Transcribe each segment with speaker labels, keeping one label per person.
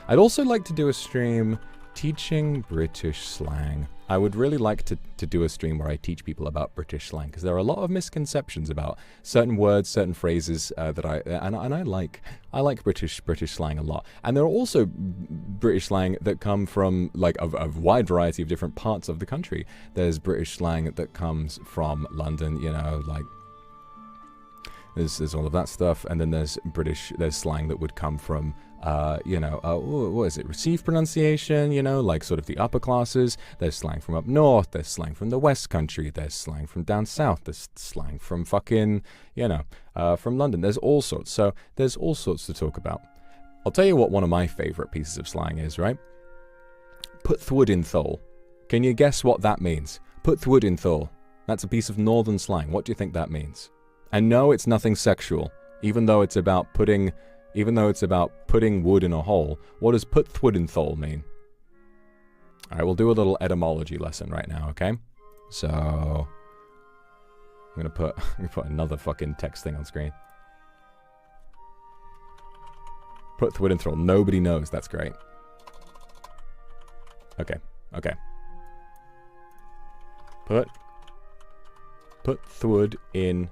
Speaker 1: I'd also like to do a stream teaching British slang. I would really like to do a stream where I teach people about British slang, because there are a lot of misconceptions about certain words, certain phrases that I like British slang a lot. And there are also British slang that come from like a wide variety of different parts of the country. There's British slang that comes from London, you know, like there's all of that stuff, and then there's slang that would come from what is it? Received pronunciation, you know, like sort of the upper classes. There's slang from up north. There's slang from the West Country. There's slang from down south. There's slang from fucking, from London. There's all sorts. So there's all sorts to talk about. I'll tell you what one of my favourite pieces of slang is, right? Put thwood in thole. Can you guess what that means? Put thwood in thole. That's a piece of northern slang. What do you think that means? And no, it's nothing sexual. Even though it's about putting wood in a hole, what does put thwood in thole mean? Alright, we'll do a little etymology lesson right now, okay? So, I'm gonna put another fucking text thing on screen. Put thwood in thole. Nobody knows. That's great. Okay. Put thwood in...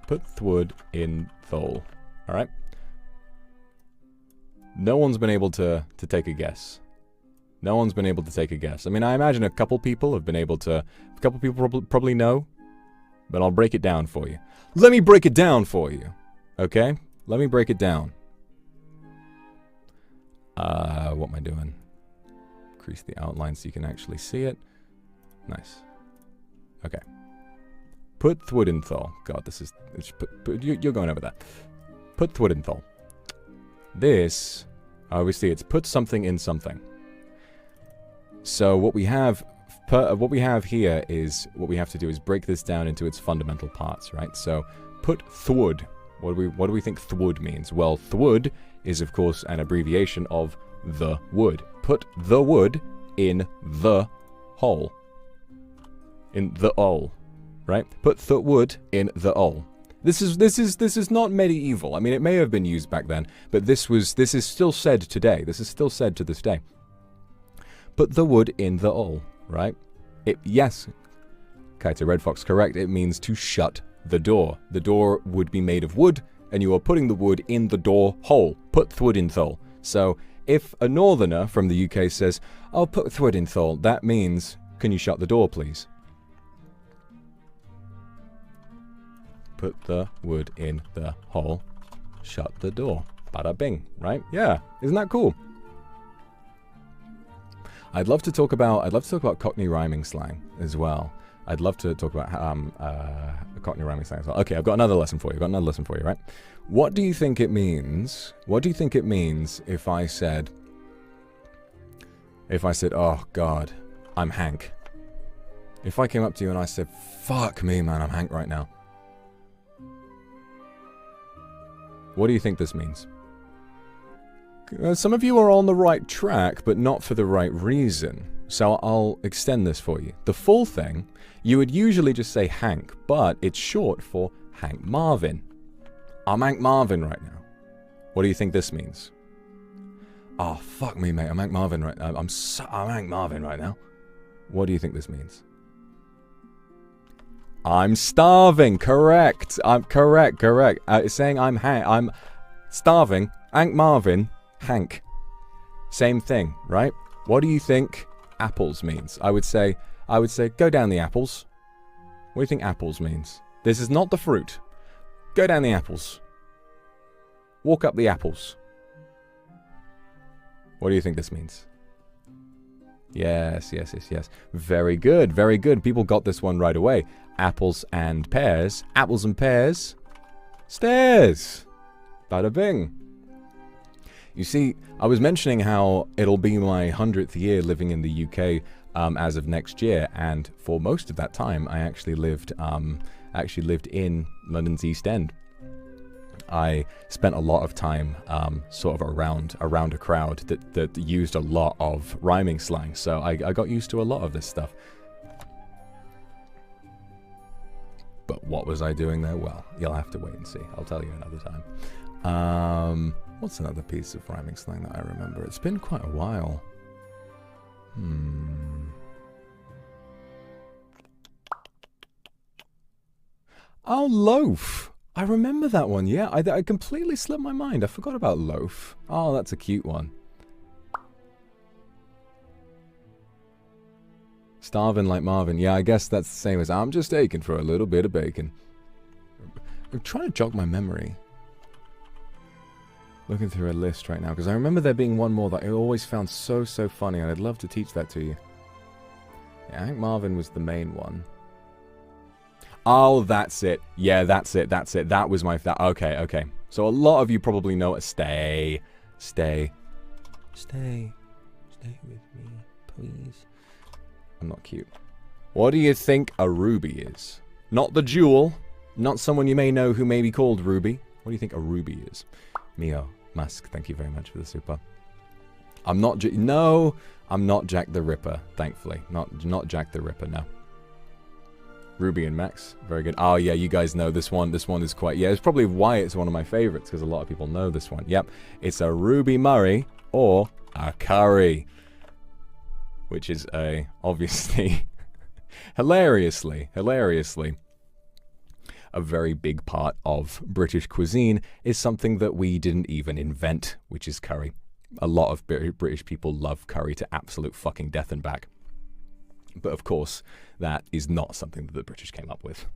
Speaker 1: Put thwood in thole. Alright? No one's been able to take a guess. No one's been able to take a guess. I mean, I imagine a couple people have been able to... A couple people probably know. But I'll break it down for you. Let me break it down for you. Okay? Let me break it down. What am I doing? Increase the outline so you can actually see it. Nice. Okay. Put thwood in thole. God, this is... you're going over that. Put thwood in thole. This, obviously, it's put something in something. So what we have here is... What we have to do is break this down into its fundamental parts, right? So, put thwood. What do we think thwood means? Well, thwood is, of course, an abbreviation of the wood. Put the wood in the hole. In the hole. Right? Put the wood in the hole. This is not medieval. I mean, it may have been used back then, but this is still said today. This is still said to this day. Put the wood in the hole, right? Yes. Kaito Red Fox, correct. It means to shut the door. The door would be made of wood, and you are putting the wood in the door hole. Put thwood in thole. So, if a northerner from the UK says, "Oh, put thwood in thole," that means, "Can you shut the door, please?" Put the wood in the hole. Shut the door. Bada bing, right? Yeah, isn't that cool? I'd love to talk about Cockney rhyming slang as well. I'd love to talk about Cockney rhyming slang as well. Okay, I've got another lesson for you. Right? What do you think it means? What do you think it means if I said, "Oh God, I'm Hank"? If I came up to you and I said, "Fuck me, man, I'm Hank right now." What do you think this means? Some of you are on the right track, but not for the right reason. So I'll extend this for you. The full thing, you would usually just say Hank, but it's short for Hank Marvin. I'm Hank Marvin right now. What do you think this means? Oh, fuck me, mate. I'm Hank Marvin right now. I'm Hank Marvin right now. What do you think this means? I'm starving. Correct. I'm correct. It's saying I'm starving. Hank Marvin. Hank. Same thing, right? What do you think apples means? I would say, go down the apples. What do you think apples means? This is not the fruit. Go down the apples. Walk up the apples. What do you think this means? Yes. Very good. People got this one right away. Apples and pears. Apples and pears. Stairs. Bada bing. You see, I was mentioning how it'll be my 100th year living in the UK as of next year, and for most of that time, I actually lived in London's East End. I spent a lot of time sort of around a crowd that used a lot of rhyming slang, so I got used to a lot of this stuff. But what was I doing there? Well, you'll have to wait and see. I'll tell you another time. What's another piece of rhyming slang that I remember? It's been quite a while. Oh, loaf. I remember that one. Yeah, I completely slipped my mind. I forgot about loaf. Oh, that's a cute one. Starving like Marvin. Yeah, I guess that's the same as I'm just aching for a little bit of bacon. I'm trying to jog my memory. Looking through a list right now, because I remember there being one more that I always found so funny, and I'd love to teach that to you. Yeah, I think Marvin was the main one. Oh, that's it. Yeah, that's it. That was my... Okay. So a lot of you probably know it. Stay with me, please. I'm not cute. What do you think a ruby is? Not the jewel. Not someone you may know who may be called Ruby. What do you think a ruby is? Mio, Musk, thank you very much for the super. I'm not... No, I'm not Jack the Ripper, thankfully. Not Jack the Ripper, no. Ruby and Max, very good. Oh yeah, you guys know this one. This one is quite... Yeah, it's probably why it's one of my favorites, because a lot of people know this one. Yep, it's a Ruby Murray or a curry. Which is a, obviously, hilariously, a very big part of British cuisine is something that we didn't even invent, which is curry. A lot of British people love curry to absolute fucking death and back. But of course, that is not something that the British came up with.